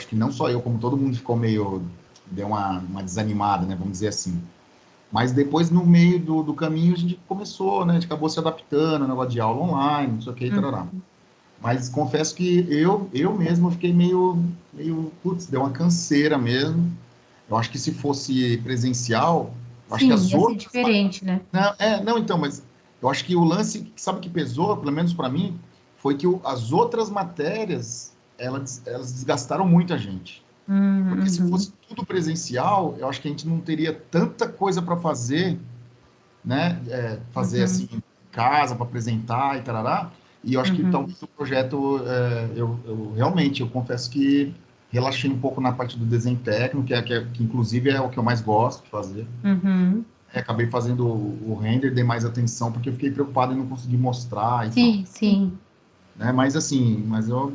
acho que não só eu, como todo mundo ficou meio, deu uma desanimada, né, vamos dizer assim. Mas depois, no meio do caminho, a gente começou, né, a gente acabou se adaptando, negócio de aula online, não sei o que, tarará. Mas confesso que eu mesmo fiquei putz, deu uma canseira mesmo. Eu acho que se fosse presencial, eu acho que Sim, as ia ser outras... diferente, né? Não, então, mas eu acho que o lance, sabe que pesou, pelo menos para mim, foi que as outras matérias, elas desgastaram muito a gente. Porque se Uhum, fosse tudo presencial, eu acho que a gente não teria tanta coisa para fazer, né? Fazer assim uhum, em casa para apresentar e tarará. E eu acho que uhum, talvez o projeto, eu realmente, eu confesso que relaxei um pouco na parte do desenho técnico, que inclusive é o que eu mais gosto de fazer. uhum. Acabei fazendo o render, dei mais atenção, porque eu fiquei preocupado em não conseguir mostrar e tal. Sim, sim. Né? Mas assim,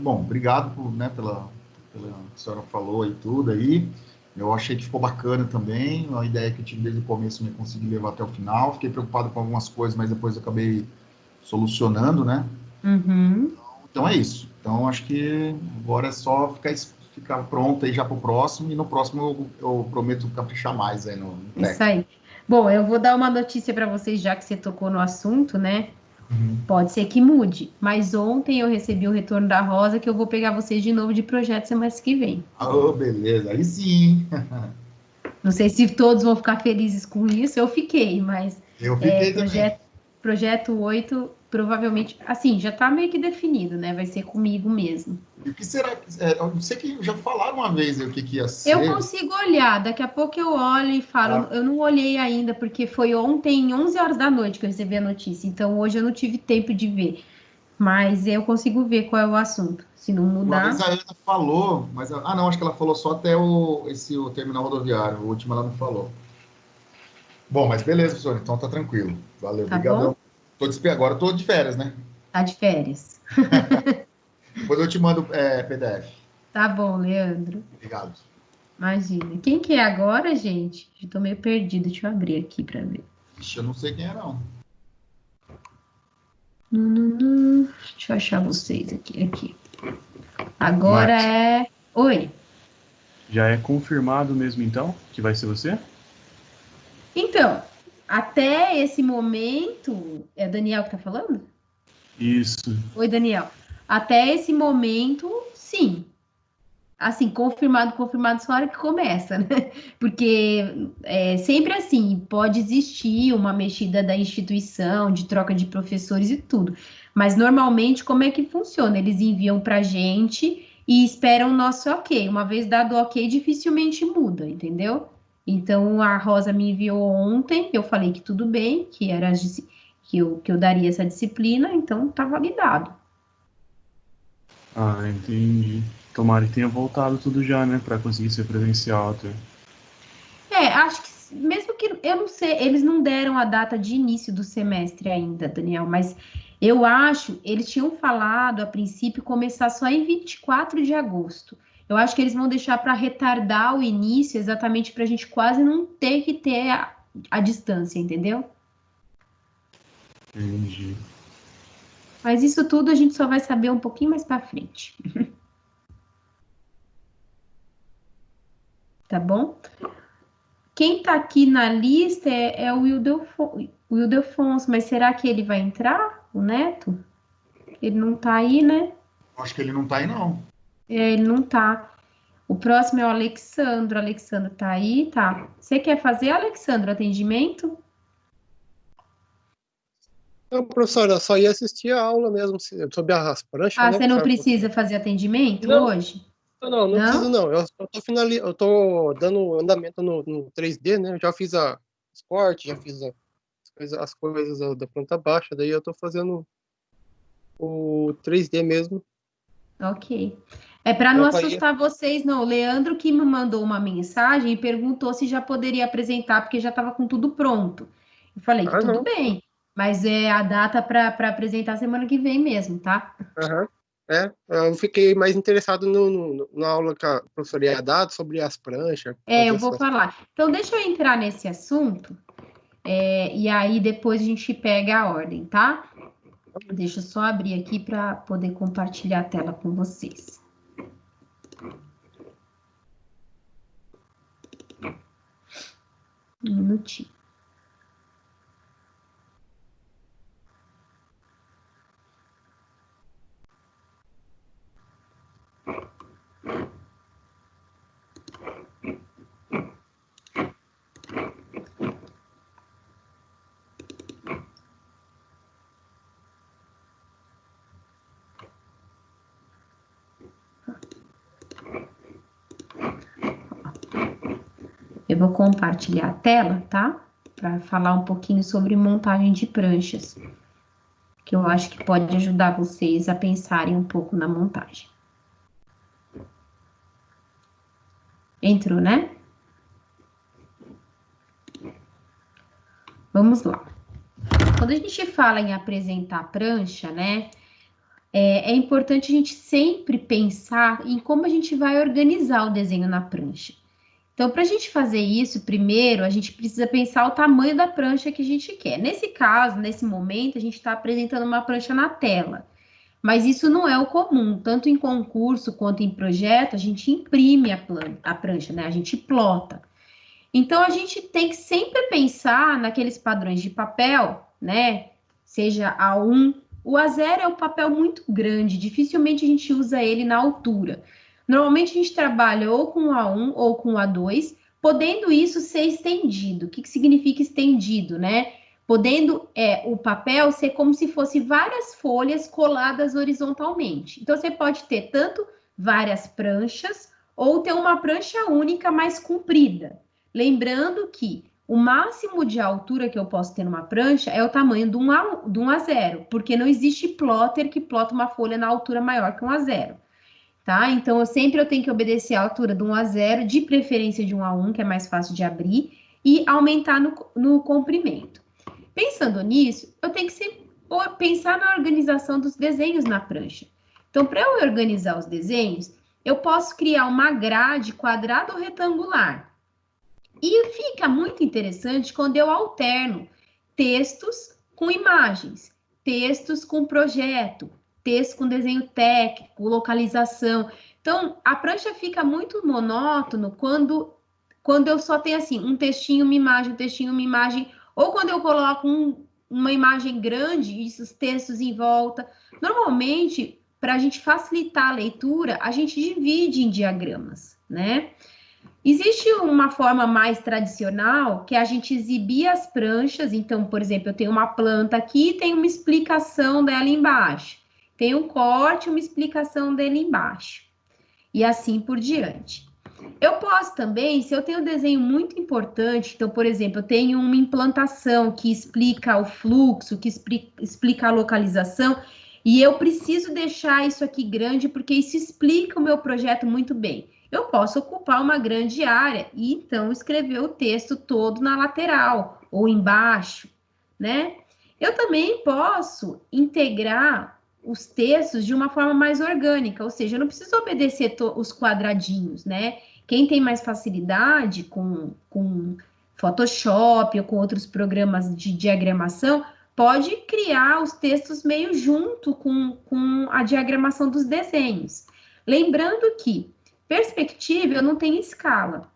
bom, obrigado né, pela que a senhora falou e tudo aí. Eu achei que ficou bacana também. A ideia que eu tive desde o começo eu consegui levar até o final. Fiquei preocupado com algumas coisas, mas depois eu acabei solucionando, né? Uhum. Então é isso. Então acho que agora é só ficar pronto aí já para o próximo. E no próximo eu prometo caprichar mais aí no Isso técnico. aí. Bom, eu vou dar uma notícia para vocês, já que você tocou no assunto, né? Uhum. Pode ser que mude, mas ontem eu recebi o retorno da Rosa que eu vou pegar vocês de novo de projeto semana que vem. Oh, beleza. Aí sim. Não sei se todos vão ficar felizes com isso, eu fiquei, mas Eu fiquei também. projeto 8 provavelmente, assim, já tá meio que definido, né? Vai ser comigo mesmo. E o que será que. Eu não sei que já falaram uma vez aí o que, que ia Eu ser. consigo olhar, daqui a pouco eu olho e falo, Ah, eu não olhei ainda, porque foi ontem, 11 horas da noite que eu recebi a notícia, então hoje eu não tive tempo de ver, mas eu consigo ver qual é o assunto. Se não uma vez a mudar, Ana falou, mas. Não, acho que ela falou só até o terminal rodoviário. O último ela não falou. Bom, mas beleza, professor. Então tá tranquilo. Valeu, tá bom? obrigadão. Agora tô de férias, né? Tá de férias. Depois eu te mando PDF. Tá bom, Leandro. Obrigado. Imagina. Quem que é agora, gente? Eu tô meio perdida. Deixa eu abrir aqui pra ver. Ixi, eu não sei quem é, não. Deixa eu achar vocês aqui. Agora Márcio, é. Oi. já é confirmado mesmo então que vai ser você? Então, até esse momento. É Daniel que tá falando? Isso. Oi, Daniel. Até esse momento, sim. Assim, confirmado só a hora que começa, né? Porque é sempre assim, pode existir uma mexida da instituição, de troca de professores e tudo. Mas normalmente, como é que funciona? Eles enviam para a gente e esperam o nosso ok. Uma vez dado o ok, dificilmente muda, entendeu? Então a Rosa me enviou ontem, eu falei que tudo bem, que era que eu daria essa disciplina, então tá validado. Ah, entendi. Tomara que tenha voltado tudo já, né? Pra conseguir ser presencial até. Acho que mesmo que eu não sei, eles não deram a data de início do semestre ainda, Daniel, mas eu acho, eles tinham falado a princípio começar só em 24 de agosto. Eu acho que eles vão deixar para retardar o início, exatamente para a gente quase não ter que ter a distância, entendeu? Entendi. Mas isso tudo a gente só vai saber um pouquinho mais para frente, tá bom? Quem tá aqui na lista é o Wildelfonso, mas será que ele vai entrar, o Neto? Ele não tá aí, né? Acho que ele não tá aí, não. Ele não tá. O próximo é o Alexandro. O Alexandro tá aí, tá? Você quer fazer, Alexandro, atendimento? Não, professora, eu só ia assistir a aula mesmo, sobre as pranchas, Ah, né, você que a não senhora falou. precisa fazer atendimento Não, hoje? não preciso Não? não. Eu tô dando andamento no 3D, né? Eu já fiz a esporte, já fiz as coisas da planta baixa, daí eu tô fazendo o 3D mesmo. Ok. É para não Eu falei, assustar vocês, não. O Leandro que me mandou uma mensagem e perguntou se já poderia apresentar, porque já estava com tudo pronto. Eu falei que tudo não. bem, mas é a data para apresentar semana que vem mesmo, tá? Aham. Eu fiquei mais interessado na aula que a professora ia dar sobre as pranchas, É, fazer eu vou essas. falar. Então, deixa eu entrar nesse assunto, e aí depois a gente pega a ordem, tá? Deixa eu só abrir aqui para poder compartilhar a tela com vocês. Um minutinho. Eu vou compartilhar a tela, tá? Para falar um pouquinho sobre montagem de pranchas, que eu acho que pode ajudar vocês a pensarem um pouco na montagem. Entrou, né? Vamos lá. Quando a gente fala em apresentar prancha, né? É importante a gente sempre pensar em como a gente vai organizar o desenho na prancha. Então, para a gente fazer isso, primeiro, a gente precisa pensar o tamanho da prancha que a gente quer. Nesse caso, nesse momento, a gente está apresentando uma prancha na tela. Mas isso não é o comum. Tanto em concurso quanto em projeto, a gente imprime a prancha, né? A gente plota. Então, a gente tem que sempre pensar naqueles padrões de papel, né? Seja A1. O A0 é um papel muito grande, dificilmente a gente usa ele na altura. Normalmente a gente trabalha ou com o A1 ou com o A2, podendo isso ser estendido. O que significa estendido, né? Podendo o papel ser como se fosse várias folhas coladas horizontalmente. Então, você pode ter tanto várias pranchas ou ter uma prancha única mais comprida. Lembrando que o máximo de altura que eu posso ter numa prancha é o tamanho de um A0, porque não existe plotter que plota uma folha na altura maior que um A0. Tá? Então, eu tenho que obedecer a altura de um A0, de preferência de um A1, que é mais fácil de abrir, e aumentar no comprimento. Pensando nisso, eu tenho que sempre pensar na organização dos desenhos na prancha. Então, para eu organizar os desenhos, eu posso criar uma grade quadrada ou retangular. E fica muito interessante quando eu alterno textos com imagens, textos com projeto, texto com desenho técnico, localização. Então, a prancha fica muito monótono quando eu só tenho assim, um textinho, uma imagem, ou quando eu coloco uma imagem grande e esses textos em volta. Normalmente, para a gente facilitar a leitura, a gente divide em diagramas, né? Existe uma forma mais tradicional, que é a gente exibir as pranchas. Então, por exemplo, eu tenho uma planta aqui, tem uma explicação dela embaixo. Tem um corte, uma explicação dele embaixo. E assim por diante. Eu posso também, se eu tenho um desenho muito importante, então, por exemplo, eu tenho uma implantação que explica o fluxo, que explica a localização, e eu preciso deixar isso aqui grande, porque isso explica o meu projeto muito bem. Eu posso ocupar uma grande área e, então, escrever o texto todo na lateral ou embaixo, né? Eu também posso integrar os textos de uma forma mais orgânica, ou seja, eu não preciso obedecer os quadradinhos, né? Quem tem mais facilidade com Photoshop ou com outros programas de diagramação, pode criar os textos meio junto com a diagramação dos desenhos. Lembrando que perspectiva eu não tenho escala.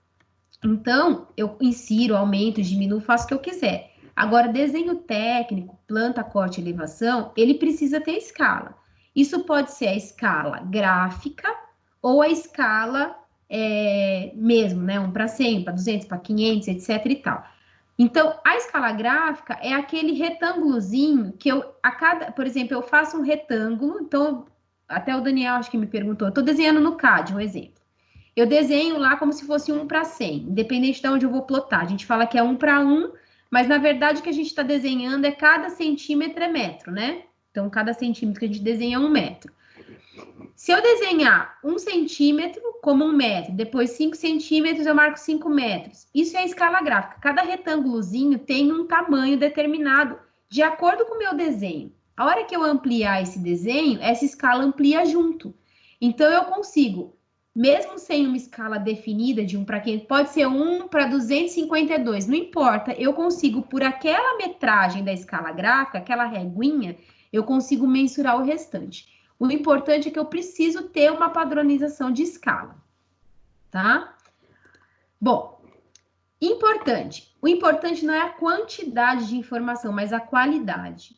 Então, eu insiro, aumento, diminuo, faço o que eu quiser. Agora, desenho técnico, planta, corte, elevação, ele precisa ter escala. Isso pode ser a escala gráfica ou a escala mesmo, né? 1 para 100, para 200, para 500, etc e tal. Então, a escala gráfica é aquele retângulozinho que por exemplo, eu faço um retângulo, então, até o Daniel acho que me perguntou, eu estou desenhando no CAD, um exemplo. Eu desenho lá como se fosse 1 para 100, independente de onde eu vou plotar. A gente fala que é 1 para 1, mas na verdade o que a gente está desenhando é cada centímetro é metro, né? Então, cada centímetro que a gente desenha é 1 metro. Se eu desenhar 1 centímetro como 1 metro, depois 5 centímetros, eu marco 5 metros. Isso é a escala gráfica. Cada retângulozinho tem um tamanho determinado de acordo com o meu desenho. A hora que eu ampliar esse desenho, essa escala amplia junto. Então, eu consigo, mesmo sem uma escala definida de 1 para 500, pode ser 1 para 252, não importa. Eu consigo, por aquela metragem da escala gráfica, aquela reguinha, eu consigo mensurar o restante. O importante é que eu preciso ter uma padronização de escala, tá? Bom, Importante. O importante não é a quantidade de informação, mas a qualidade.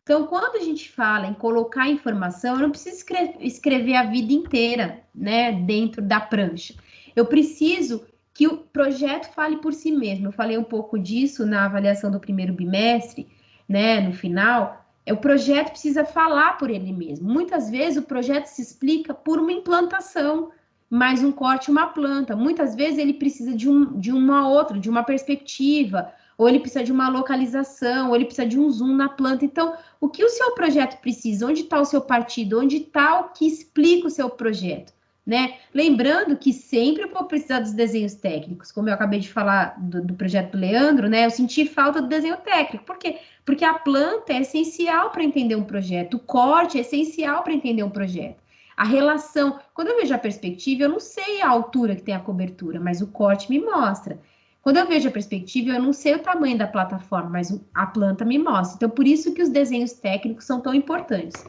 Então, quando a gente fala em colocar informação, eu não preciso escrever a vida inteira, né, dentro da prancha. Eu preciso que o projeto fale por si mesmo. Eu falei um pouco disso na avaliação do primeiro bimestre, né, no final. O projeto precisa falar por ele mesmo. Muitas vezes o projeto se explica por uma implantação, mais um corte, uma planta. Muitas vezes ele precisa de uma outra, de uma perspectiva, ou ele precisa de uma localização, ou ele precisa de um zoom na planta. Então, o que o seu projeto precisa? Onde está o seu partido? Onde está o que explica o seu projeto? Né? Lembrando que sempre eu vou precisar dos desenhos técnicos, como eu acabei de falar do projeto do Leandro, né? Eu senti falta do desenho técnico. Por quê? Porque a planta é essencial para entender um projeto, o corte é essencial para entender um projeto. A relação, quando eu vejo a perspectiva, eu não sei a altura que tem a cobertura, mas o corte me mostra. Quando eu vejo a perspectiva, eu não sei o tamanho da plataforma, mas a planta me mostra. Então, por isso que os desenhos técnicos são tão importantes.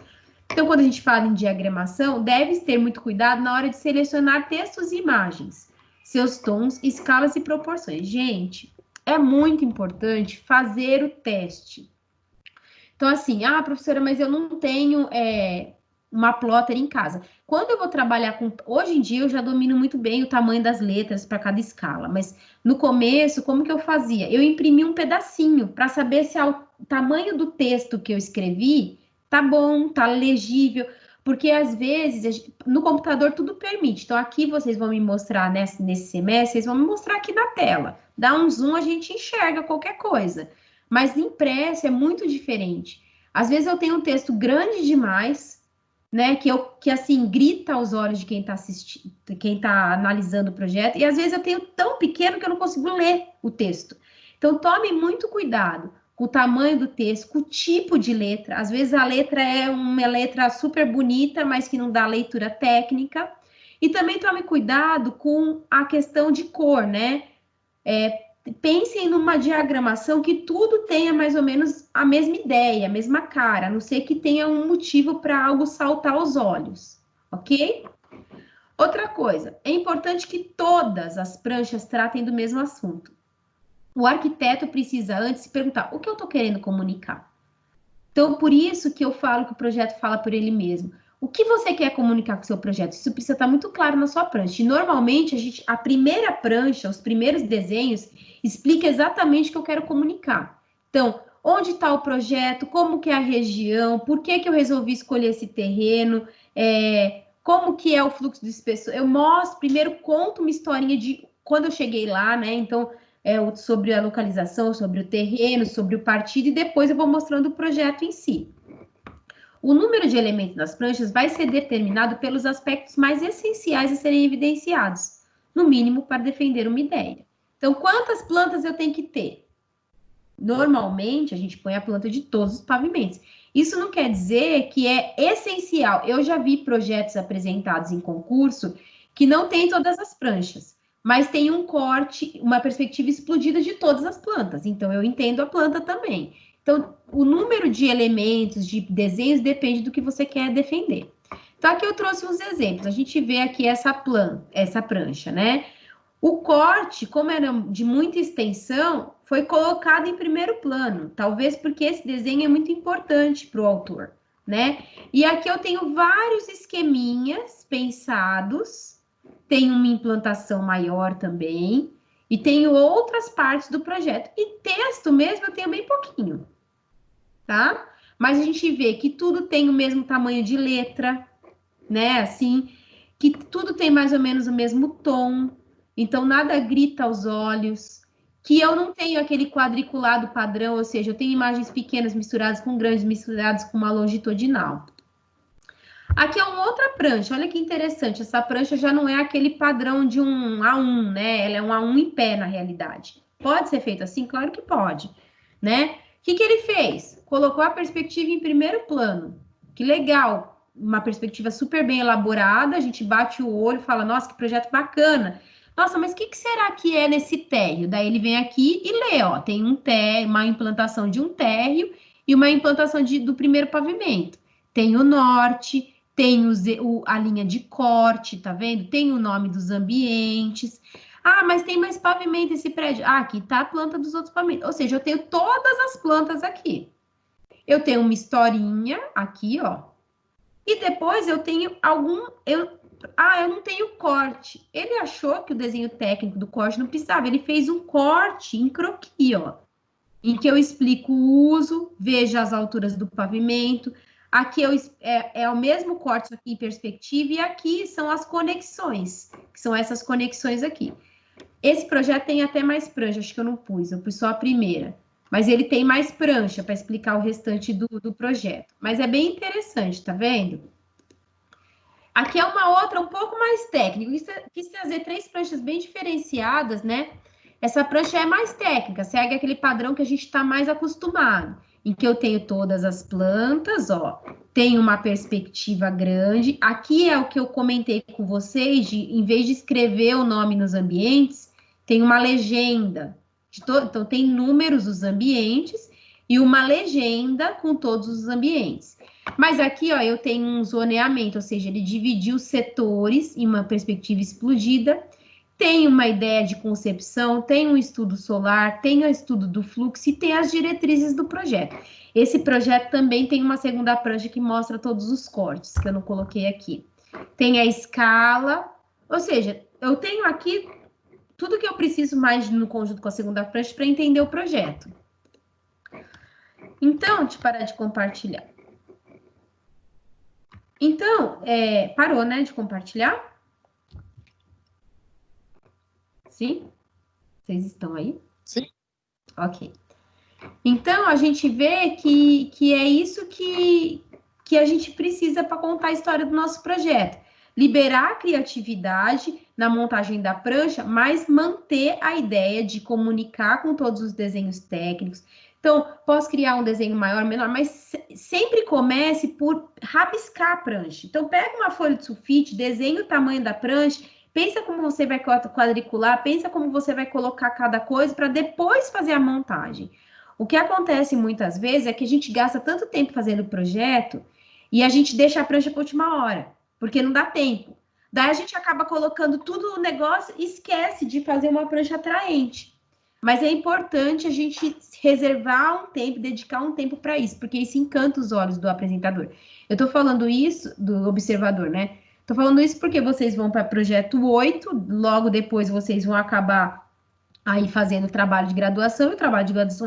Então, quando a gente fala em diagramação, deve ter muito cuidado na hora de selecionar textos e imagens, seus tons, escalas e proporções. Gente, é muito importante fazer o teste. Então, assim, professora, mas eu não tenho uma plotter em casa. Quando eu vou trabalhar com... Hoje em dia, eu já domino muito bem o tamanho das letras para cada escala, mas no começo, como que eu fazia? Eu imprimia um pedacinho para saber se o tamanho do texto que eu escrevi tá bom, tá legível, porque às vezes no computador tudo permite. Então aqui vocês vão me mostrar nesse semestre, vocês vão me mostrar aqui na tela. Dá um zoom, a gente enxerga qualquer coisa. Mas impresso é muito diferente. Às vezes eu tenho um texto grande demais, né, que assim grita aos olhos de quem está assistindo, quem está analisando o projeto, e às vezes eu tenho tão pequeno que eu não consigo ler o texto. Então tome muito cuidado com o tamanho do texto, com o tipo de letra. Às vezes a letra é uma letra super bonita, mas que não dá leitura técnica. E também tome cuidado com a questão de cor, né? Pensem numa diagramação que tudo tenha mais ou menos a mesma ideia, a mesma cara, a não ser que tenha um motivo para algo saltar aos olhos, ok? Outra coisa, é importante que todas as pranchas tratem do mesmo assunto. O arquiteto precisa antes se perguntar, o que eu estou querendo comunicar? Então, por isso que eu falo que o projeto fala por ele mesmo. O que você quer comunicar com o seu projeto? Isso precisa estar muito claro na sua prancha. E, normalmente, a primeira prancha, os primeiros desenhos, explica exatamente o que eu quero comunicar. Então, onde está o projeto, como que é a região, por que que eu resolvi escolher esse terreno, como que é o fluxo de pessoas. Eu mostro, primeiro conto uma historinha de quando eu cheguei lá, né? Então, sobre a localização, sobre o terreno, sobre o partido, e depois eu vou mostrando o projeto em si. O número de elementos das pranchas vai ser determinado pelos aspectos mais essenciais a serem evidenciados, no mínimo para defender uma ideia. Então, quantas plantas eu tenho que ter? Normalmente, a gente põe a planta de todos os pavimentos. Isso não quer dizer que é essencial. Eu já vi projetos apresentados em concurso que não tem todas as pranchas, mas tem um corte, uma perspectiva explodida de todas as plantas. Então, eu entendo a planta também. Então, o número de elementos, de desenhos, depende do que você quer defender. Então, aqui eu trouxe uns exemplos. A gente vê aqui essa prancha, né? O corte, como era de muita extensão, foi colocado em primeiro plano. Talvez porque esse desenho é muito importante para o autor, né? E aqui eu tenho vários esqueminhas pensados. Tem uma implantação maior também, e tenho outras partes do projeto. E texto mesmo eu tenho bem pouquinho, tá? Mas a gente vê que tudo tem o mesmo tamanho de letra, né? Assim, que tudo tem mais ou menos o mesmo tom, então nada grita aos olhos, que eu não tenho aquele quadriculado padrão, ou seja, eu tenho imagens pequenas misturadas com grandes, misturadas com uma longitudinal. Aqui é uma outra prancha, olha que interessante, essa prancha já não é aquele padrão de um A1, né? Ela é um A1 em pé, na realidade. Pode ser feito assim? Claro que pode, né? O que ele fez? Colocou a perspectiva em primeiro plano. Que legal, uma perspectiva super bem elaborada, a gente bate o olho e fala, nossa, que projeto bacana. Nossa, mas o que será que é nesse térreo? Daí ele vem aqui e lê, ó, tem um térreo, uma implantação de um térreo e uma implantação do primeiro pavimento. Tem o norte, tem a linha de corte, tá vendo? Tem o nome dos ambientes. Ah, mas tem mais pavimento esse prédio. Ah, aqui tá a planta dos outros pavimentos. Ou seja, eu tenho todas as plantas aqui. Eu tenho uma historinha aqui, ó. E depois eu tenho eu não tenho corte. Ele achou que o desenho técnico do corte não precisava. Ele fez um corte em croquis, ó. Em que eu explico o uso, veja as alturas do pavimento. Aqui é o mesmo corte aqui em perspectiva, e aqui são as conexões, que são essas conexões aqui. Esse projeto tem até mais prancha, acho que eu pus só a primeira. Mas ele tem mais prancha para explicar o restante do projeto. Mas é bem interessante, tá vendo? Aqui é uma outra um pouco mais técnica. Quis trazer 3 pranchas bem diferenciadas, né? Essa prancha é mais técnica, segue aquele padrão que a gente está mais acostumado, em que eu tenho todas as plantas, ó, tenho uma perspectiva grande. Aqui é o que eu comentei com vocês, em vez de escrever o nome nos ambientes, tem uma legenda. Então, tem números dos ambientes e uma legenda com todos os ambientes. Mas aqui, ó, eu tenho um zoneamento, ou seja, ele dividiu setores em uma perspectiva explodida. Tem uma ideia de concepção, tem um estudo solar, tem o estudo do fluxo e tem as diretrizes do projeto. Esse projeto também tem uma segunda prancha que mostra todos os cortes, que eu não coloquei aqui. Tem a escala, ou seja, eu tenho aqui tudo que eu preciso mais no conjunto com a segunda prancha para entender o projeto. Então, deixa eu parar de compartilhar. Então, parou, né, de compartilhar? Sim? Vocês estão aí? Sim. Ok. Então, a gente vê que é isso que a gente precisa para contar a história do nosso projeto. Liberar a criatividade na montagem da prancha, mas manter a ideia de comunicar com todos os desenhos técnicos. Então, posso criar um desenho maior, menor, mas sempre comece por rabiscar a prancha. Então, pega uma folha de sulfite, desenha o tamanho da prancha, pensa como você vai quadricular, pensa como você vai colocar cada coisa para depois fazer a montagem. O que acontece muitas vezes é que a gente gasta tanto tempo fazendo o projeto e a gente deixa a prancha para a última hora, porque não dá tempo. Daí a gente acaba colocando tudo no negócio e esquece de fazer uma prancha atraente. Mas é importante a gente reservar um tempo, dedicar um tempo para isso, porque isso encanta os olhos do apresentador. Eu estou falando isso, do observador, né? Estou falando isso porque vocês vão para o projeto 8, logo depois vocês vão acabar aí fazendo trabalho de graduação, e o trabalho de graduação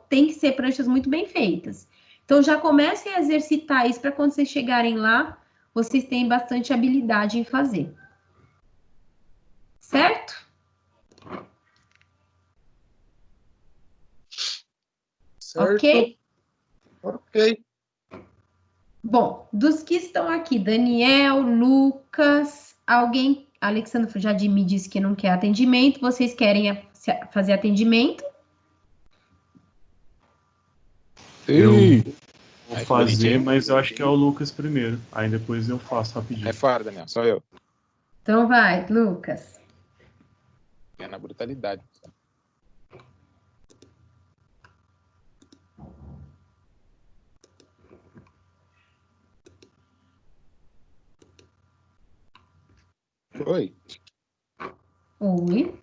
tem que ser pranchas muito bem feitas. Então, já comecem a exercitar isso para quando vocês chegarem lá, vocês tenham bastante habilidade em fazer. Certo? Certo. Ok? Ok. Bom, dos que estão aqui, Daniel, Lucas, alguém, Alexandre já me disse que não quer atendimento, vocês querem fazer atendimento? Eu Sim. vou Aí, fazer, bonitinho. mas eu acho que é o Lucas primeiro. Aí depois eu faço rapidinho. É fora, Daniel. Só eu. Então vai, Lucas. É na brutalidade. Oi. Oi.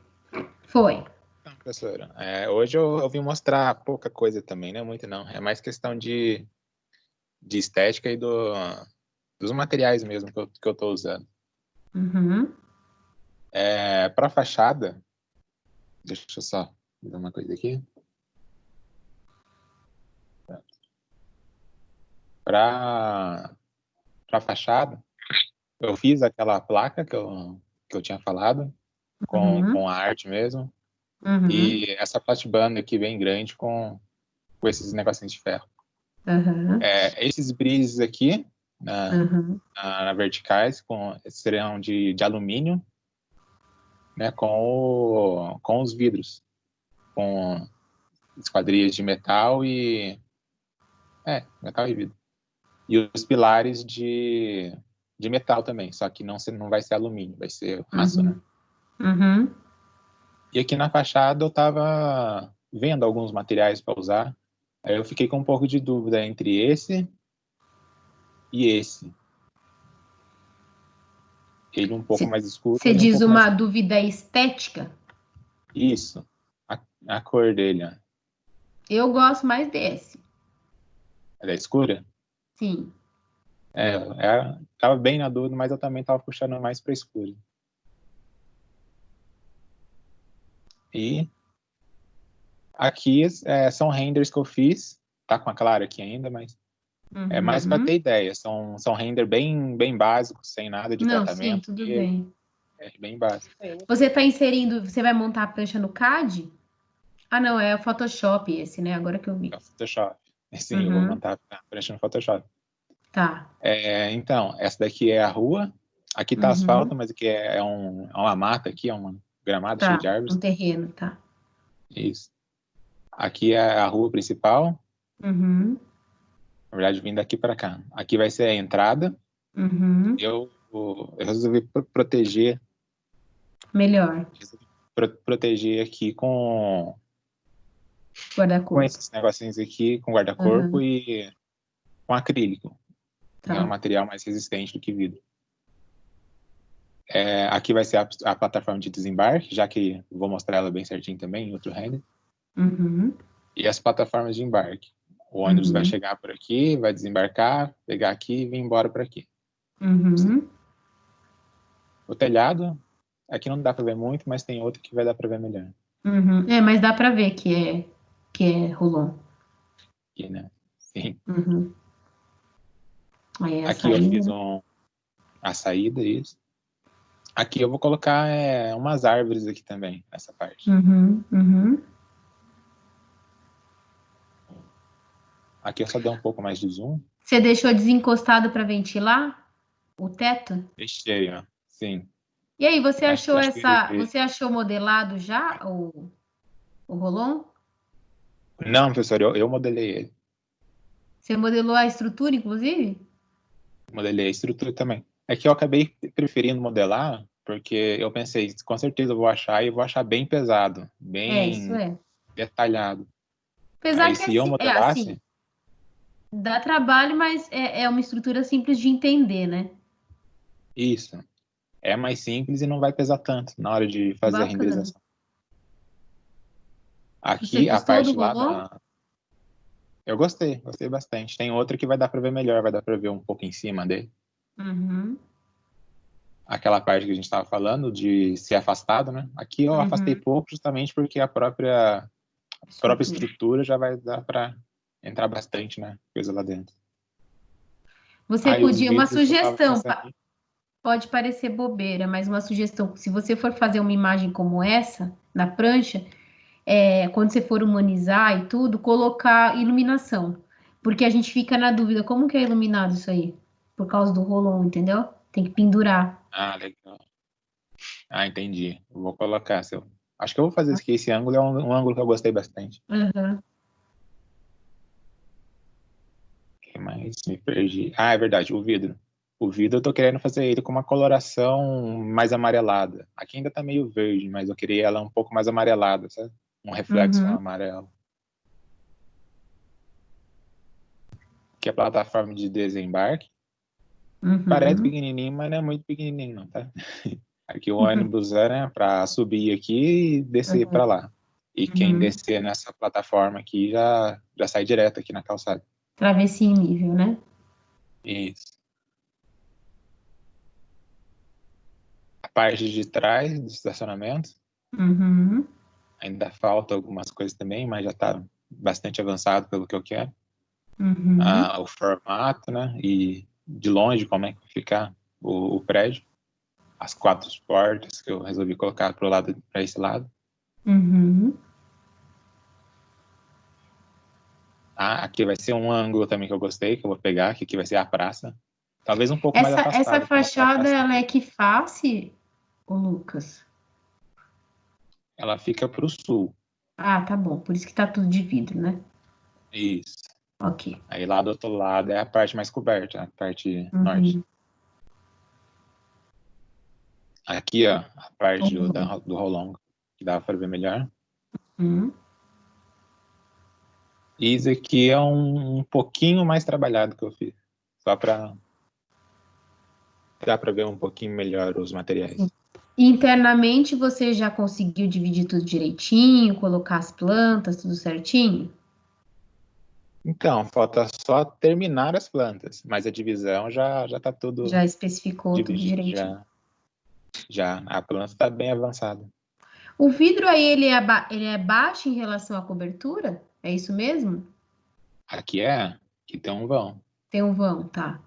Foi. Então, professora, hoje eu vim mostrar pouca coisa também, não é muito não. É mais questão de estética e dos materiais mesmo que eu estou usando. Uhum. Para fachada, deixa eu só ver uma coisa aqui. Para fachada, eu fiz aquela placa que eu tinha falado, com a arte mesmo. Uhum. E essa platibanda aqui bem grande com esses negocinhos de ferro. Uhum. Esses brises aqui, Uhum. na verticais, serão de alumínio, né, com os vidros, com esquadrias de metal metal e vidro. E os pilares de metal também, só que não vai ser alumínio, vai ser aço, né? Uhum. E aqui na fachada eu estava vendo alguns materiais para usar. Aí eu fiquei com um pouco de dúvida entre esse e esse. Ele um pouco mais escuro. Você ele um diz pouco uma mais... dúvida estética? Isso. A cor dele, ó. Eu gosto mais desse. Ela é escura? Sim. Tava bem na dúvida, mas eu também tava puxando mais para escuro. E aqui são renders que eu fiz. Tá com a clara aqui ainda, mas é mais para ter ideia. São render bem, bem básicos, sem nada de Não, sim, tratamento. tudo bem. É bem básico. Você tá inserindo, você vai montar a prancha no CAD? Ah, não, é o Photoshop esse, né? Agora que eu vi. É o Photoshop. Sim, eu vou montar a prancha no Photoshop. Tá. Então, essa daqui é a rua. Aqui tá asfalto, mas aqui é uma mata aqui, é uma gramado cheio de árvores. Um terreno, tá. Isso. Aqui é a rua principal. Uhum. Na verdade, vindo daqui para cá. Aqui vai ser a entrada. Uhum. Eu resolvi proteger. Melhor. Proteger aqui com Guarda-corpo. esses negocinhos aqui, com guarda-corpo e com acrílico. Tá. É um material mais resistente do que vidro. Aqui vai ser a plataforma de desembarque, já que vou mostrar ela bem certinho também em outro render. Uhum. E as plataformas de embarque. O ônibus vai chegar por aqui, vai desembarcar, pegar aqui e vir embora por aqui. Uhum. O telhado, aqui não dá para ver muito, mas tem outro que vai dar para ver melhor. Uhum. Mas dá pra ver que é Rolon. Aqui, né? Sim. Uhum. Aí a Aqui saída. eu fiz a saída, isso. Aqui eu vou colocar umas árvores aqui também, nessa parte. Uhum. Uhum. Aqui eu só dei um pouco mais de zoom. Você deixou desencostado para ventilar o teto? Deixei, ó. Sim. E aí, você Acho achou que... você achou modelado já o Rolon? Não, professor, eu modelei ele. Você modelou a estrutura, inclusive? Modelei a estrutura também. É que eu acabei preferindo modelar, porque eu pensei, com certeza eu vou achar, e eu vou achar bem pesado, Isso bem é. detalhado. Apesar Aí que se eu é assim, modelasse, dá trabalho, mas é uma estrutura simples de entender, né? isso. É mais simples e não vai pesar tanto na hora de fazer a Bacana. renderização. Você Aqui, a gostou do parte lá Rolon? Eu gostei bastante. Tem outra que vai dar para ver melhor, vai dar para ver um pouco em cima dele. Uhum. Aquela parte que a gente estava falando de ser afastado, né? Aqui eu afastei pouco justamente porque a própria estrutura já vai dar para entrar bastante, né? Coisa lá dentro. Você Os podia, uma vidros que eu tava sugestão, pensando aqui. pode parecer bobeira, mas uma sugestão, se você for fazer uma imagem como essa, na prancha, quando você for humanizar e tudo, colocar iluminação. Porque a gente fica na dúvida, como que é iluminado isso aí? Por causa do Rolon, entendeu? Tem que pendurar. Ah, legal. Ah, entendi. Eu vou colocar. Acho que eu vou fazer isso aqui. Esse ângulo é um ângulo que eu gostei bastante. Uhum. O que mais? Me perdi. Ah, é verdade, o vidro. O vidro eu tô querendo fazer ele com uma coloração mais amarelada. Aqui ainda tá meio verde, mas eu queria ela um pouco mais amarelada, sabe? Um reflexo amarelo. Aqui é a plataforma de desembarque. Parece pequenininho, mas não é muito pequenininho não, tá? Aqui o ônibus é, né, para subir aqui e descer para lá. E quem descer nessa plataforma aqui já sai direto aqui na calçada. Travessia em nível, né? Isso. A parte de trás do estacionamento, Uhum. ainda falta algumas coisas também, mas já está bastante avançado pelo que eu quero. Uhum. O formato, né? E de longe como é que vai ficar o prédio. As 4 portas que eu resolvi colocar para esse lado. Uhum. Aqui vai ser um ângulo também que eu gostei, que eu vou pegar, que aqui vai ser a praça. Talvez um pouco mais Essa afastado. fachada, ela é que face, ô Lucas? Ela fica para o sul. Ah, tá bom. Por isso que tá tudo de vidro, né? Isso. Ok. Aí lá do outro lado é a parte mais coberta, a parte norte. Aqui, ó, a parte do Rolong, que dá para ver melhor. E isso aqui é um pouquinho mais trabalhado que eu fiz. Só para dá para ver um pouquinho melhor os materiais. Sim. Internamente, você já conseguiu dividir tudo direitinho, colocar as plantas, tudo certinho? Então, falta só terminar as plantas, mas a divisão já está tudo Já especificou tudo dividido. direitinho. Já a planta está bem avançada. O vidro aí, ele é baixo em relação à cobertura? É isso mesmo? Aqui tem um vão. Tem um vão, tá.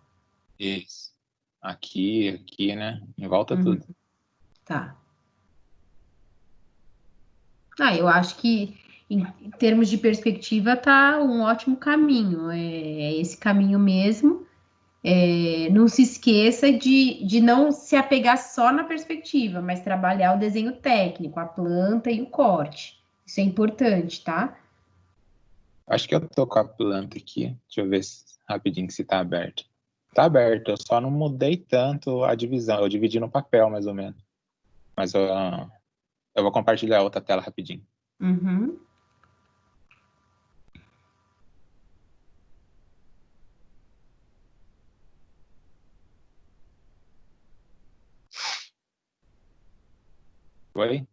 Isso. Aqui, né? Em volta Uhum. tudo. Tá. Eu acho que em termos de perspectiva tá um ótimo caminho. É esse caminho mesmo. Não se esqueça de não se apegar só na perspectiva, mas trabalhar o desenho técnico, a planta e o corte. Isso é importante, tá? Acho que eu tô com a planta aqui. Deixa eu ver rapidinho se tá aberto. Tá aberto, eu só não mudei tanto a divisão. Eu dividi no papel, mais ou menos. Mas eu vou compartilhar outra tela rapidinho. Uhum. Foi?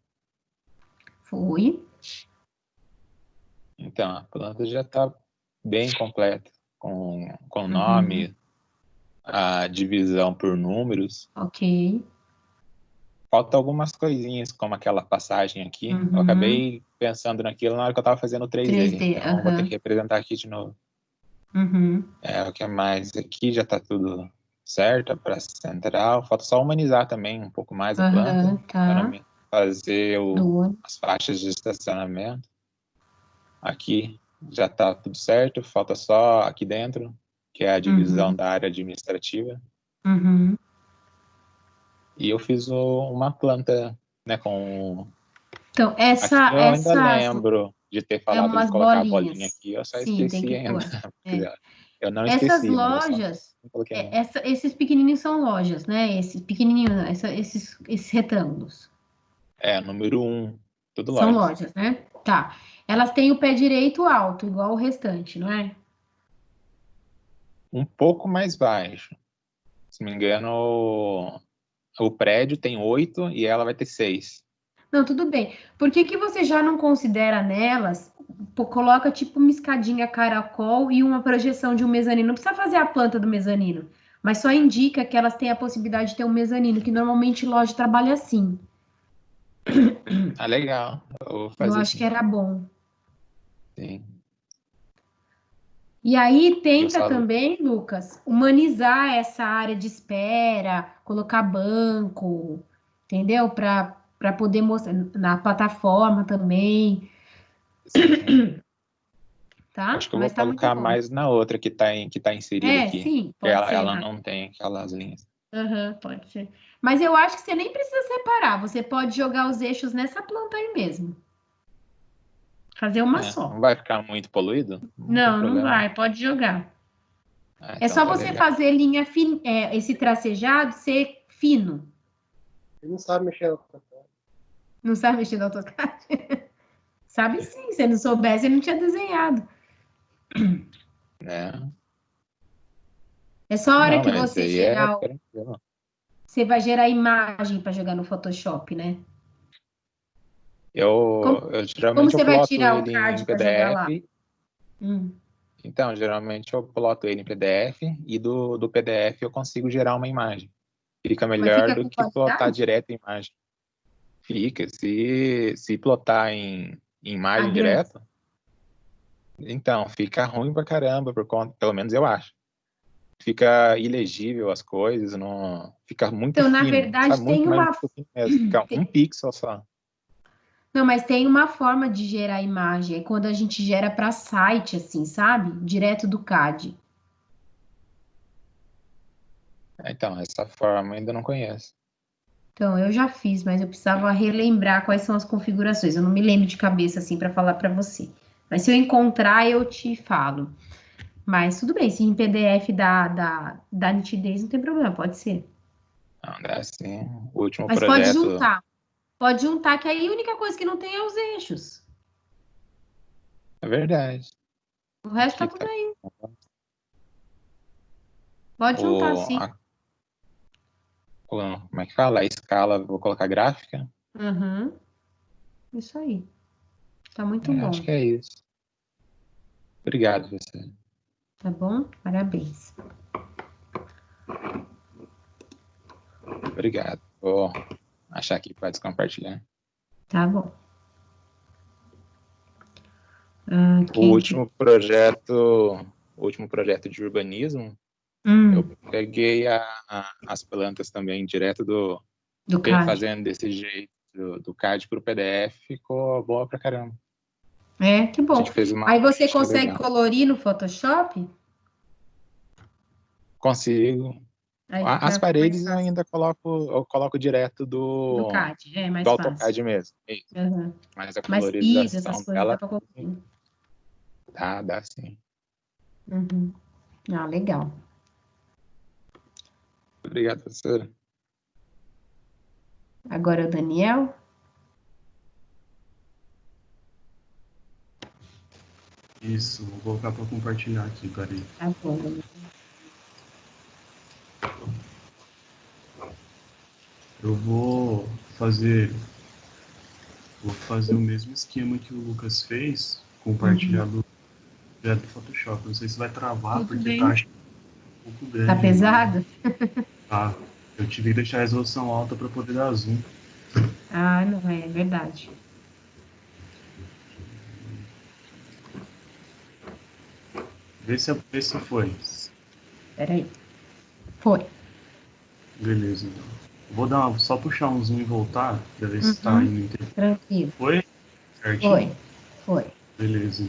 Foi. Então, a planta já tá bem completa. Com Uhum. nome, a divisão por números. Ok. Falta algumas coisinhas, como aquela passagem aqui. Uhum. Eu acabei pensando naquilo na hora que eu estava fazendo o 3D. Então, eu vou ter que representar aqui de novo. Uhum. O que é mais? Aqui já está tudo certo, para central. Falta só humanizar também um pouco mais a planta. Tá. Fazer as faixas de estacionamento. Aqui já está tudo certo. Falta só aqui dentro, que é a divisão da área administrativa. Uhum. E eu fiz uma planta, né, com... Então, Aqui eu ainda lembro de ter falado de umas colocar bolinhas. a bolinha aqui, eu só Sim, tem esqueci que ainda. pôr. Eu não Essas esqueci, mas eu só lojas, não coloquei ainda. esses pequenininhos são lojas, né? Esses pequenininhos, esses retângulos. Número 1, tudo São lojas. lojas, né? Tá. Elas têm o pé direito alto, igual o restante, não é? Um pouco mais baixo. Se não me engano, o prédio tem 8 e ela vai ter 6. Não, tudo bem. Por que você já não considera nelas, coloca tipo uma escadinha caracol e uma projeção de um mezanino? Não precisa fazer a planta do mezanino, mas só indica que elas têm a possibilidade de ter um mezanino, que normalmente loja trabalha assim. Legal. Eu vou Eu fazer acho que assim. era bom. Sim. E aí tenta também, Lucas, humanizar essa área de espera, colocar banco, entendeu? Para poder mostrar na plataforma também, Sim. tá? Acho que eu vou Mas tá muito colocar bom. mais na outra que tá inserida aqui. Sim, Que pode ser. ela não tem aquelas linhas. Pode ser. Mas eu acho que você nem precisa separar. Você pode jogar os eixos nessa planta aí mesmo. Fazer uma só. Não vai ficar muito poluído? Não tem Não problema. vai. Pode jogar. É Então só tá você legal. fazer linha fina, esse tracejado ser fino. Ele não sabe mexer no AutoCAD. Não sabe mexer no AutoCAD? Sabe sim. Se não soubesse, ele não tinha desenhado. Né? É só a hora Não, que mas você aí gerar. tranquilo. Você vai gerar imagem para jogar no Photoshop, né? Eu Como geralmente eu você vai ploto tirar o ele em card para jogar lá? PDF. Então, geralmente eu ploto ele em PDF e do PDF eu consigo gerar uma imagem. Fica Mas melhor fica do com que plotar qualidade? direto a imagem. Fica. Se plotar em A imagem grande. direto, então fica ruim pra caramba, pelo menos eu acho. Fica ilegível as coisas, não fica muito Então, na fino, verdade, sabe? tem Muito uma. fino mesmo. Fica um pixel só. Não, mas tem uma forma de gerar imagem. É quando a gente gera para site, assim, sabe? Direto do CAD. Então, essa forma eu ainda não conheço. Então, eu já fiz, mas eu precisava relembrar quais são as configurações. Eu não me lembro de cabeça, assim, para falar para você. Mas se eu encontrar, eu te falo. Mas tudo bem, se em PDF dá nitidez, não tem problema, pode ser. Não, dá sim. O último Mas pode projeto. juntar. Pode juntar, que aí a única coisa que não tem é os eixos. É verdade. O resto tá Aqui tudo tá. aí. Pode juntar, sim. como é que fala? A escala, vou colocar gráfica. Uhum. Isso aí. Tá muito bom. Acho que é isso. Obrigado, você. Tá bom? Parabéns. Obrigado. Vou achar aqui para descompartilhar. Tá bom. O último projeto de urbanismo, eu peguei as plantas também direto do CAD. fazendo desse jeito do CAD para o PDF, ficou boa pra caramba. Que bom. Aí você consegue colorir no Photoshop? Consigo. As paredes eu ainda coloco direto do CAD, mais do fácil. AutoCAD mesmo. Uhum. Mas a Mas piso, essas colorização coisas dela dá pra colocar. dá sim. Uhum. Legal. Obrigado, professora. Agora o Daniel. Isso, vou colocar para compartilhar aqui, peraí. Tá bom. Eu vou fazer o mesmo esquema que o Lucas fez, compartilhar direto do Photoshop. Não sei se vai travar, Tudo porque bem. tá um pouco grande. Tá pesado? Tá. Eu tive que deixar a resolução alta para poder dar zoom. Não é verdade. Vê se foi. Peraí. Foi. Beleza, então. Vou só puxar um zoom e voltar, pra ver se tá indo inteiro. Tranquilo. Foi? Certinho? Foi. Beleza.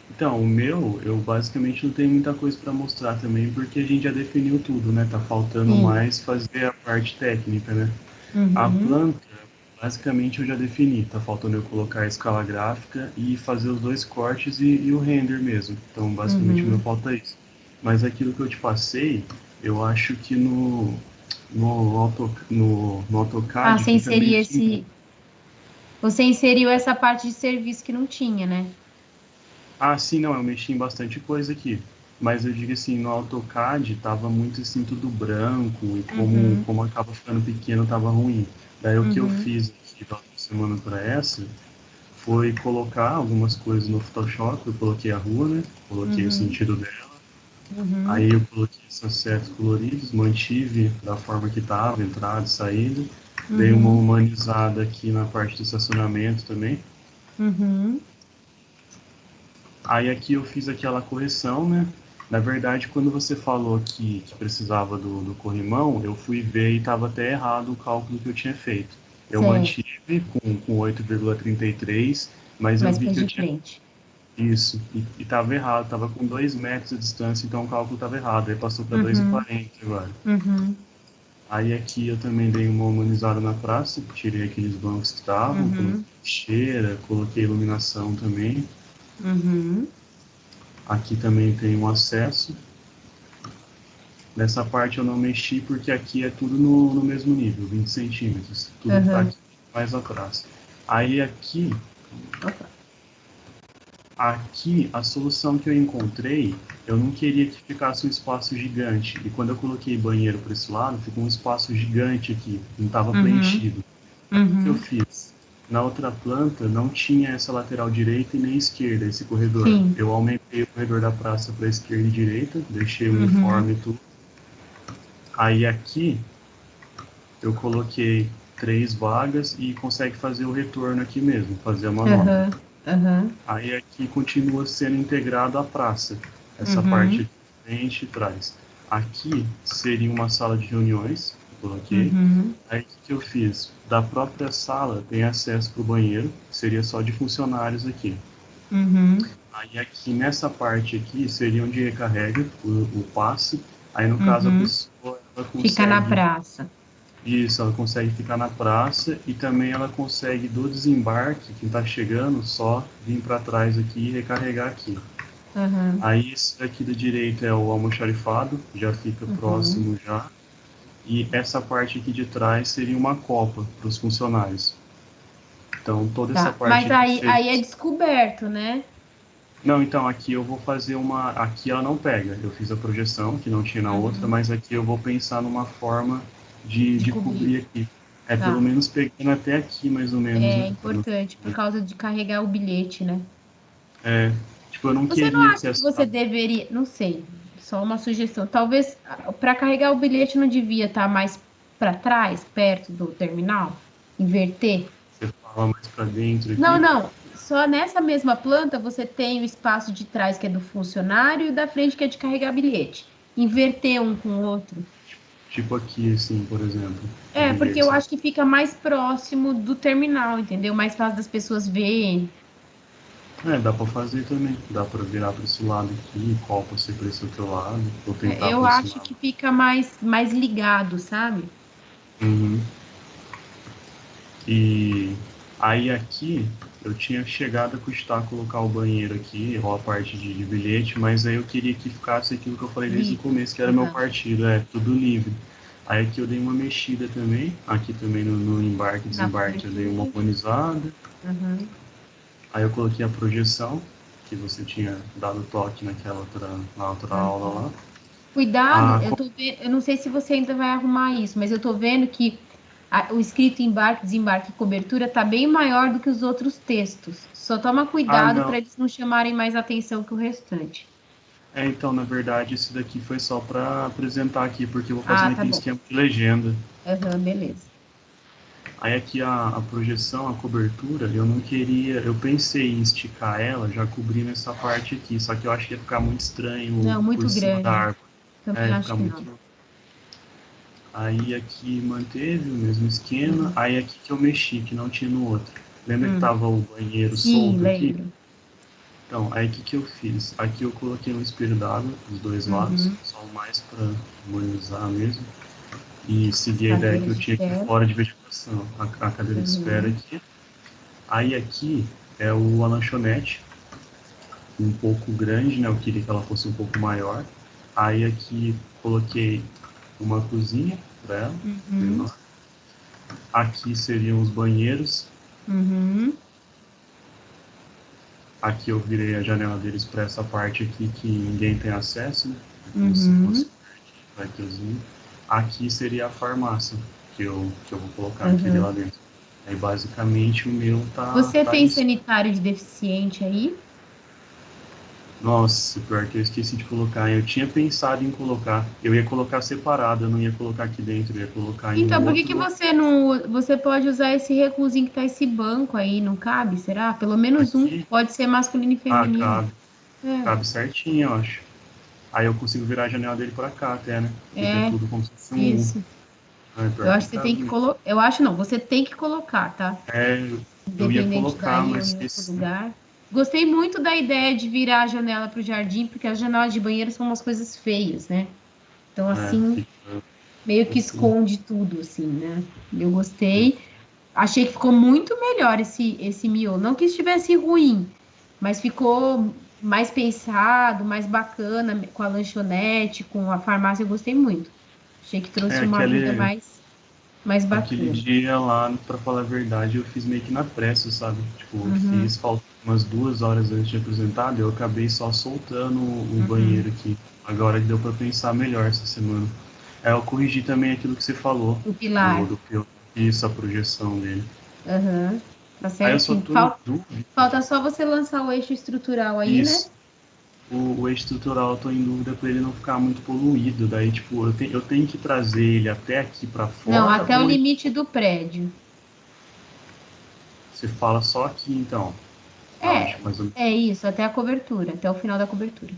Então, o meu, eu basicamente não tenho muita coisa para mostrar também, porque a gente já definiu tudo, né? Tá faltando mais fazer a parte técnica, né? A planta, basicamente eu já defini, tá faltando eu colocar a escala gráfica e fazer os 2 cortes e o render mesmo. Então, basicamente, não falta isso. Mas aquilo que eu te passei, eu acho que no AutoCAD Você fica meio que... Você inseriu essa parte de serviço que não tinha, né? Sim, não, eu mexi em bastante coisa aqui. Mas eu digo assim, no AutoCAD tava muito assim, tudo branco, e como acaba ficando pequeno, tava ruim. Daí o que eu fiz aqui da outra semana para essa foi colocar algumas coisas no Photoshop. Eu coloquei a rua, né? Coloquei o sentido dela. Aí eu coloquei essas setas coloridas, mantive da forma que tava, entrada e saída. Dei uma humanizada aqui na parte do estacionamento também. Aí aqui eu fiz aquela correção, né? Na verdade, quando você falou que precisava do corrimão, eu fui ver e estava até errado o cálculo que eu tinha feito. Eu mantive com 8,33, mas eu vi que eu tinha... frente. Isso, e estava errado, estava com 2 metros de distância, então o cálculo estava errado, aí passou para 2,40 agora. Aí aqui eu também dei uma humanizada na praça, tirei aqueles bancos que estavam, coloquei cheira, coloquei iluminação também. Aqui também tem um acesso. Nessa parte eu não mexi porque aqui é tudo no mesmo nível, 20 centímetros. Tudo que tá aqui mais atrás. Aí aqui a solução que eu encontrei, eu não queria que ficasse um espaço gigante. E quando eu coloquei banheiro para esse lado, ficou um espaço gigante aqui, não estava preenchido. O que eu fiz? Na outra planta não tinha essa lateral direita e nem esquerda, esse corredor. Eu aumentei o corredor da praça para esquerda e direita, deixei uniforme e tudo. Aí aqui eu coloquei 3 vagas e consegue fazer o retorno aqui mesmo, fazer a manobra. Aí aqui continua sendo integrado a praça, essa parte de frente e trás. Aqui seria uma sala de reuniões, coloquei. Aí o que eu fiz? Da própria sala tem acesso para o banheiro, seria só de funcionários aqui. Aí aqui nessa parte aqui seria onde recarrega o passe. Aí no caso a pessoa ela consegue... Fica na praça. Isso, ela consegue ficar na praça e também ela consegue do desembarque, quem está chegando, só vir para trás aqui e recarregar aqui. Aí esse daqui da direita é o almoxarifado, já fica próximo já. E essa parte aqui de trás seria uma copa para os funcionários. Então toda essa parte... Mas aí é descoberto, né? Não, então aqui eu vou fazer uma... Aqui ela não pega, eu fiz a projeção, que não tinha na outra, mas aqui eu vou pensar numa forma de cobrir aqui. Pelo menos pegando até aqui, mais ou menos. É importante, por causa de carregar o bilhete, né? Tipo, eu não Você queria não acha que você deveria... Não sei, só uma sugestão. Talvez, para carregar o bilhete, não devia estar mais para trás, perto do terminal? Inverter? Você fala mais para dentro aqui? Não. Só nessa mesma planta você tem o espaço de trás, que é do funcionário, e da frente, que é de carregar bilhete. Inverter um com o outro. Tipo aqui, assim, por exemplo. Porque eu acho que fica mais próximo do terminal, entendeu? Mais fácil das pessoas verem. Dá para fazer também. Dá para virar para esse lado aqui, copa ser para esse outro lado. Ou tentar Eu acho que fica mais ligado, sabe? Uhum. E aí aqui eu tinha chegado a custar colocar o banheiro aqui, ou a parte de bilhete, mas aí eu queria que ficasse aquilo que eu falei desde o começo, que era meu partido, tudo livre. Aí aqui eu dei uma mexida também, aqui também no embarque e desembarque eu dei uma harmonizada. Uhum. Aí eu coloquei a projeção, que você tinha dado toque na outra aula lá. Cuidado, eu não sei se você ainda vai arrumar isso, mas eu tô vendo que o escrito embarque, desembarque e cobertura tá bem maior do que os outros textos. Só toma cuidado para eles não chamarem mais atenção que o restante. Então, na verdade, esse daqui foi só para apresentar aqui, porque eu vou fazer aquele esquema de legenda. Beleza. Aí aqui a projeção, a cobertura, eu não queria, eu pensei em esticar ela, já cobrindo essa parte aqui, só que eu acho que ia ficar muito estranho muito por cima grande. da árvore. Também acho que não. Aí aqui manteve o mesmo esquema, aí aqui que eu mexi, que não tinha no outro. Lembra que tava o banheiro solto aqui? Então, aí o que eu fiz? Aqui eu coloquei um espelho d'água dos dois lados, só mais para harmonizar mesmo. E seguir a ideia que eu tinha aqui fora de vegetação, a cadeira de espera aqui. Aí aqui é a lanchonete, um pouco grande, né? Eu queria que ela fosse um pouco maior. Aí aqui coloquei uma cozinha para ela, menor. Aqui seriam os banheiros. Aqui eu virei a janela deles para essa parte aqui que ninguém tem acesso, né? Como se fosse um. Aqui seria a farmácia que eu vou colocar aqui lá dentro. Aí basicamente o meu tá. Você tem isso. sanitário de deficiente aí? Nossa, pior que eu esqueci de colocar. Eu tinha pensado em colocar. Eu ia colocar separado, eu não ia colocar aqui dentro, eu ia colocar em Então, por outro... que você não... Você pode usar esse recuozinho que tá esse banco aí, não cabe? Será? Pelo menos aqui? Pode ser masculino e feminino. Cabe. Cabe certinho, eu acho. Aí eu consigo virar a janela dele para cá até, né? Fica tudo como se fosse um isso. Eu acho que você tem que colocar... Eu acho não, você tem que colocar, tá? Eu ia colocar, mas... lugar. Gostei muito da ideia de virar a janela para o jardim, porque as janelas de banheiro são umas coisas feias, né? Então, assim, meio que esconde tudo, assim, né? Eu gostei. Achei que ficou muito melhor esse miolo. Não que estivesse ruim, mas ficou mais pensado, mais bacana, com a lanchonete, com a farmácia. Eu gostei muito. Achei que trouxe uma vida mais bacana. Aquele dia lá, pra falar a verdade, eu fiz meio que na pressa, sabe? Tipo, eu fiz falta umas 2 horas antes de apresentar, eu acabei só soltando o banheiro aqui. Agora que deu pra pensar melhor essa semana. Eu corrigi também aquilo que você falou. O pilar. Isso, a projeção dele. Tá certinho. Falta só você lançar o eixo estrutural aí, né? O eixo estrutural eu tô em dúvida para ele não ficar muito poluído. Daí, tipo, eu tenho que trazer ele até aqui para fora. Não, até o limite do prédio. Você fala só aqui, então. É isso, até a cobertura, até o final da cobertura.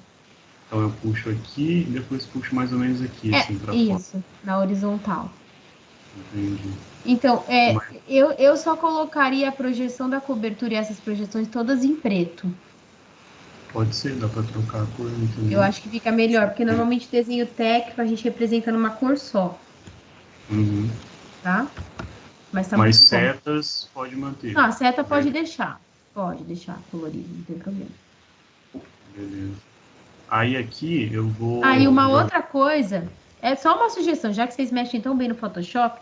Então eu puxo aqui e depois puxo mais ou menos aqui, assim, para fora. Isso, na horizontal. Entendi. Então, eu só colocaria a projeção da cobertura e essas projeções todas em preto. Pode ser, dá para trocar a cor também. Eu acho que fica melhor, porque normalmente desenho técnico a gente representa numa cor só. Tá? Mas setas pode manter. Não, a seta pode deixar. Pode deixar colorido, não tem problema. Beleza. Aí aqui eu vou... Aí uma outra coisa, é só uma sugestão, já que vocês mexem tão bem no Photoshop,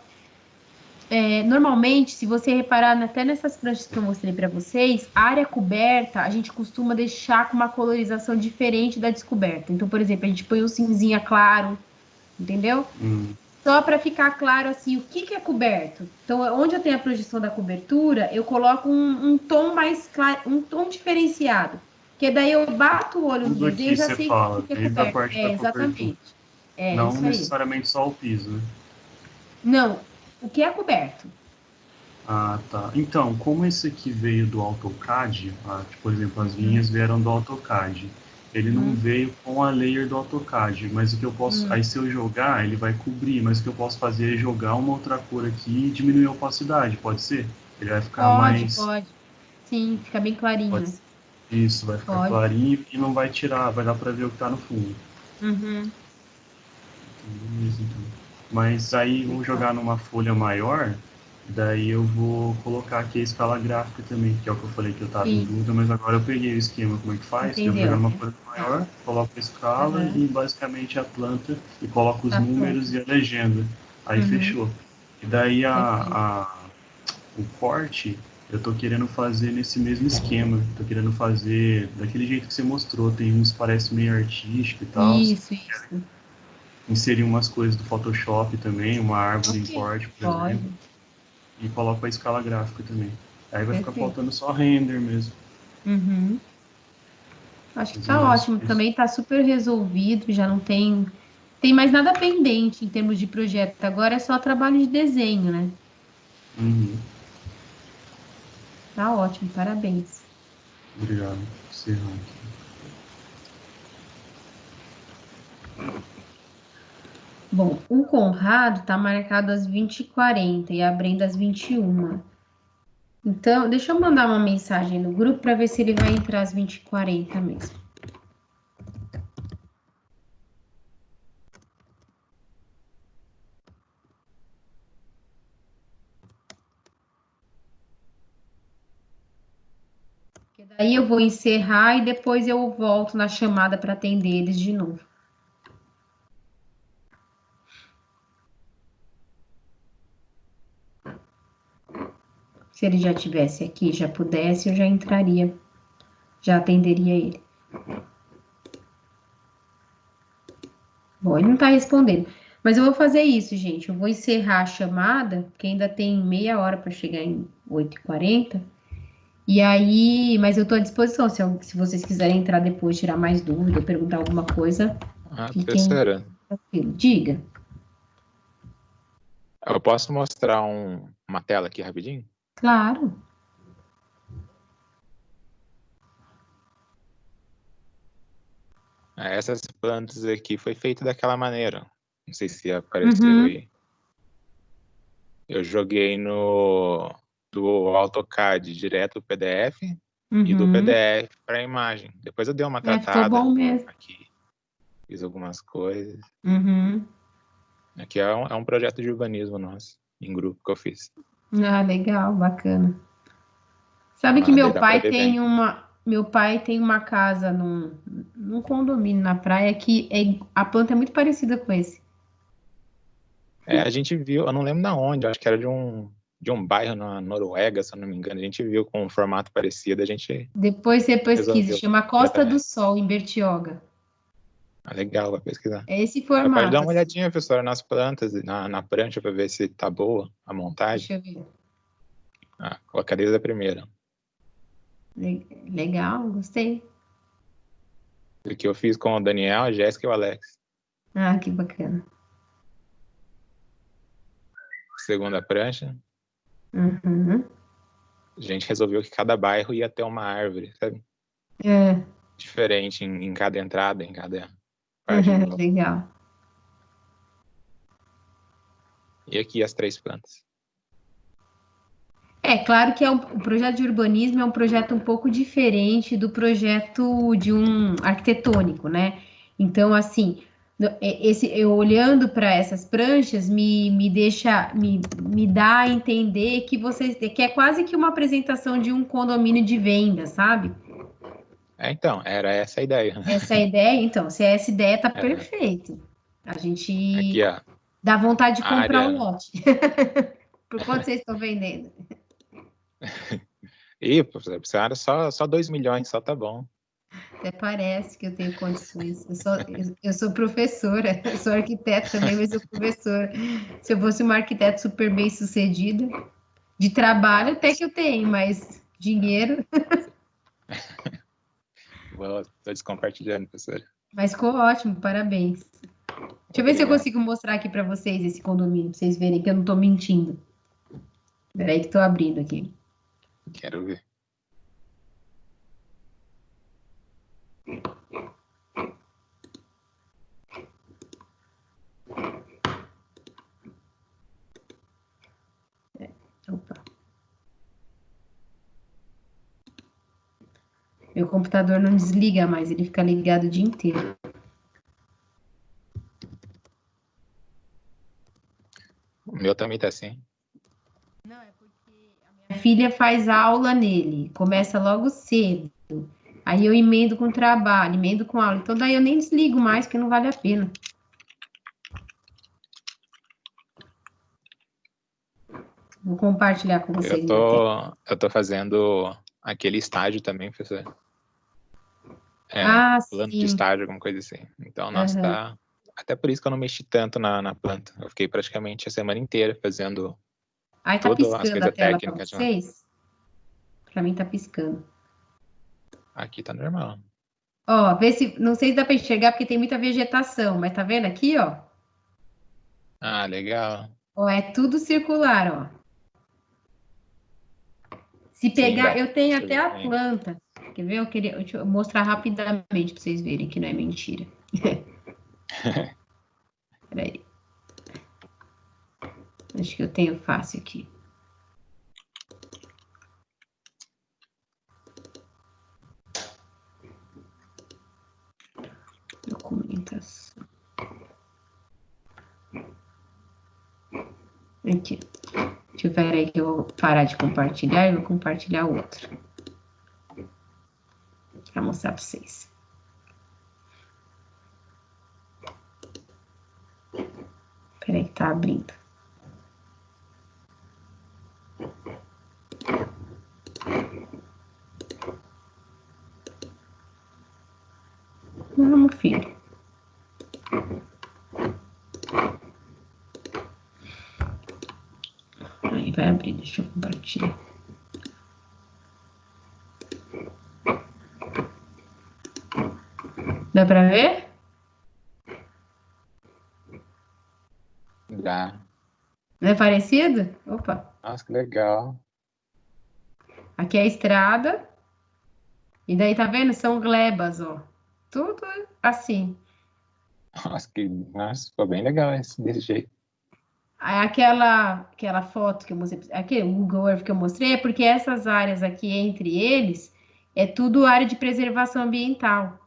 normalmente, se você reparar até nessas pranchas que eu mostrei para vocês, a área coberta a gente costuma deixar com uma colorização diferente da descoberta. Então, por exemplo, a gente põe um cinzinha claro, entendeu? Só para ficar claro, assim, o que é coberto. Então, onde eu tenho a projeção da cobertura, eu coloco um tom mais claro, um tom diferenciado. Que daí eu bato o olho no Tudo desenho aqui e já você sei o fala, que é desde a coberto. parte da cobertura. Exatamente. É, Não isso aí. necessariamente só o piso, né? Não, o que é coberto? Ah, tá. Então, como esse aqui veio do AutoCAD, por exemplo, as linhas vieram do AutoCAD. Ele não veio com a layer do AutoCAD, mas o que eu posso... Aí se eu jogar, ele vai cobrir, mas o que eu posso fazer é jogar uma outra cor aqui e diminuir a opacidade, pode ser? Ele vai ficar mais... Pode. Sim, fica bem clarinho, Pode... né? Isso, vai ficar Pode. clarinho e não vai tirar, vai dar pra ver o que tá no fundo. Uhum. Beleza, então. Mas aí vamos jogar numa folha maior, daí eu vou colocar aqui a escala gráfica também, que é o que eu falei que eu estava em Sim, dúvida, mas agora eu peguei o esquema, como é que faz, que eu vou jogar entendeu? numa folha maior, coloco a escala Uhum. e basicamente a planta e coloco os Tá números pronto. e a legenda. Aí fechou. E daí Perfeito. o corte eu tô querendo fazer nesse mesmo esquema, tô querendo fazer daquele jeito que você mostrou, tem uns que parece meio artístico e tal, Isso. inserir umas coisas do Photoshop também, uma árvore em Ok. corte, por exemplo, Pode. e coloco a escala gráfica também. Aí vai ficar Perfeito. faltando só render mesmo. Uhum. Acho que Fazer tá mais ótimo. isso. Também tá super resolvido, já não tem mais nada pendente em termos de projeto. Agora é só trabalho de desenho, né? Uhum. Tá ótimo, parabéns. Obrigado. Encerrar aqui. Bom, o Conrado tá marcado às 20h40 e a Brenda às 21h. Então, deixa eu mandar uma mensagem no grupo para ver se ele vai entrar às 20h40 mesmo. Porque daí eu vou encerrar e depois eu volto na chamada para atender eles de novo. Se ele já tivesse aqui, já pudesse, eu já entraria, já atenderia ele. Bom, ele não tá respondendo. Mas eu vou fazer isso, gente. Eu vou encerrar a chamada, porque ainda tem meia hora para chegar em 8h40. E aí, mas eu tô à disposição. Se vocês quiserem entrar depois, tirar mais dúvida, perguntar alguma coisa, fiquem Professora, tranquilos. Diga. eu posso mostrar uma tela aqui rapidinho? Claro. Essas plantas aqui foi feito daquela maneira. Não sei se apareceu Uhum, aí. Eu joguei do AutoCAD direto o PDF e do uhum. PDF para a imagem. Depois eu dei uma É, ficou tratada bom mesmo. aqui, fiz algumas coisas. Uhum. Aqui é um projeto de urbanismo nosso, em grupo que eu fiz. Ah, legal, bacana. Sabe que Daí dá para ver bem. meu pai tem uma casa num condomínio na praia que a planta é muito parecida com esse. A gente viu, eu não lembro de onde, acho que era de um bairro na Noruega, se eu não me engano. A gente viu com um formato parecido, a gente Depois você pesquisa, resolveu chama Costa do diretamente. Sol, em Bertioga. Legal, vai pesquisar. É esse Pode dar formato, uma assim. olhadinha, professora, nas plantas, na prancha, para ver se tá boa a montagem. Deixa eu ver. Coloca desde a primeira. Legal, gostei. O que eu fiz com o Daniel, a Jéssica e o Alex. Ah, que bacana. Segunda prancha, Uhum. a gente resolveu que cada bairro ia ter uma árvore, sabe? É, Diferente em cada entrada, em cada parte de volta. legal. E aqui as 3 plantas. É claro que o projeto de urbanismo é um projeto um pouco diferente do projeto de um arquitetônico, né? Então, assim, eu olhando para essas pranchas me dá a entender que é quase que uma apresentação de um condomínio de venda, sabe? Então, era essa a ideia. Essa é a ideia, então, se é essa ideia, tá É, perfeito. A gente aqui, ó, dá vontade de a comprar um área... lote. Por quanto vocês estão vendendo? Ih, professora, essa área só 2 milhões, só tá bom. Até parece que eu tenho condições. Eu sou professora, eu sou arquiteta também, mas sou professora. Se eu fosse uma arquiteta super bem sucedida, de trabalho até que eu tenho, mas dinheiro. Estou descompartilhando, professora. Mas ficou ótimo, parabéns. Deixa eu ver se eu consigo mostrar aqui para vocês esse condomínio, para vocês verem que eu não estou mentindo. Espera aí que estou abrindo aqui. Quero ver. Opa. Meu computador não desliga mais, ele fica ligado o dia inteiro. O meu também tá assim. Não, é porque a minha filha faz aula nele, começa logo cedo. Aí eu emendo com trabalho, emendo com aula. Então daí eu nem desligo mais, porque não vale a pena. Vou compartilhar com vocês. Eu tô fazendo aquele estágio também, professor. Plano de estágio, alguma coisa assim. Então, nossa, tá... Até por isso que eu não mexi tanto na planta. Eu fiquei praticamente a semana inteira fazendo Aí tá todas as piscando a coisas tela para técnicas. vocês? Para mim tá piscando. Aqui tá normal. Ó, vê se... Não sei se dá para enxergar, porque tem muita vegetação. Mas tá vendo aqui, ó? Ah, legal. Ó, é tudo circular, ó. Se pegar, eu tenho até a planta. Quer ver? Deixa eu mostrar rapidamente para vocês verem que não é mentira. Peraí. Acho que eu tenho fácil aqui. Documentação. Aqui. Deixa eu ver aí que eu vou parar de compartilhar e vou compartilhar outro. Para mostrar para vocês. Peraí que tá abrindo. Vamos, filho. Aí vai abrir, deixa eu compartilhar. Dá pra ver? Dá. Não é parecido? Opa. Nossa, que legal. Aqui é a estrada. E daí, tá vendo? São glebas, ó. Tudo assim. Nossa, ficou bem legal desse jeito. Aquela foto que eu mostrei, aquele Google Earth que eu mostrei, é porque essas áreas aqui entre eles é tudo área de preservação ambiental.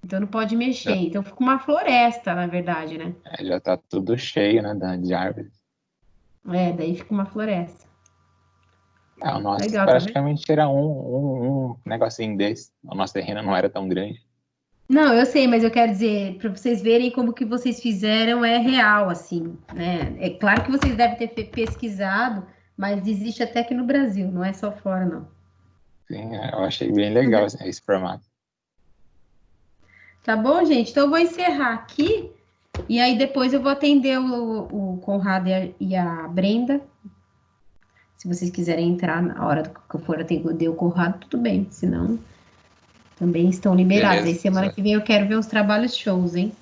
Então não pode mexer. Então fica uma floresta, na verdade, né? Já tá tudo cheio, né, de árvores. Daí fica uma floresta. O nosso Legal, praticamente era um negocinho desse. O nosso terreno não era tão grande. Não, eu sei, mas eu quero dizer, para vocês verem como que vocês fizeram é real, assim, né? É claro que vocês devem ter pesquisado, mas existe até aqui no Brasil, não é só fora, não. Sim, eu achei bem legal esse formato. Tá bom, gente? Então eu vou encerrar aqui e aí depois eu vou atender o Conrado e a Brenda. Se vocês quiserem entrar na hora que eu for atender o Conrado, tudo bem. Se não, também estão liberados. Beleza, aí semana que vem eu quero ver os trabalhos shows, hein?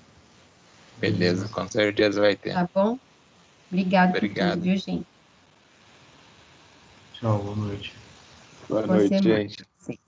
Beleza, com certeza vai ter. Tá bom? Obrigado por Obrigado. tudo, viu, gente? Tchau, boa noite. Boa noite, semana. gente. Sim.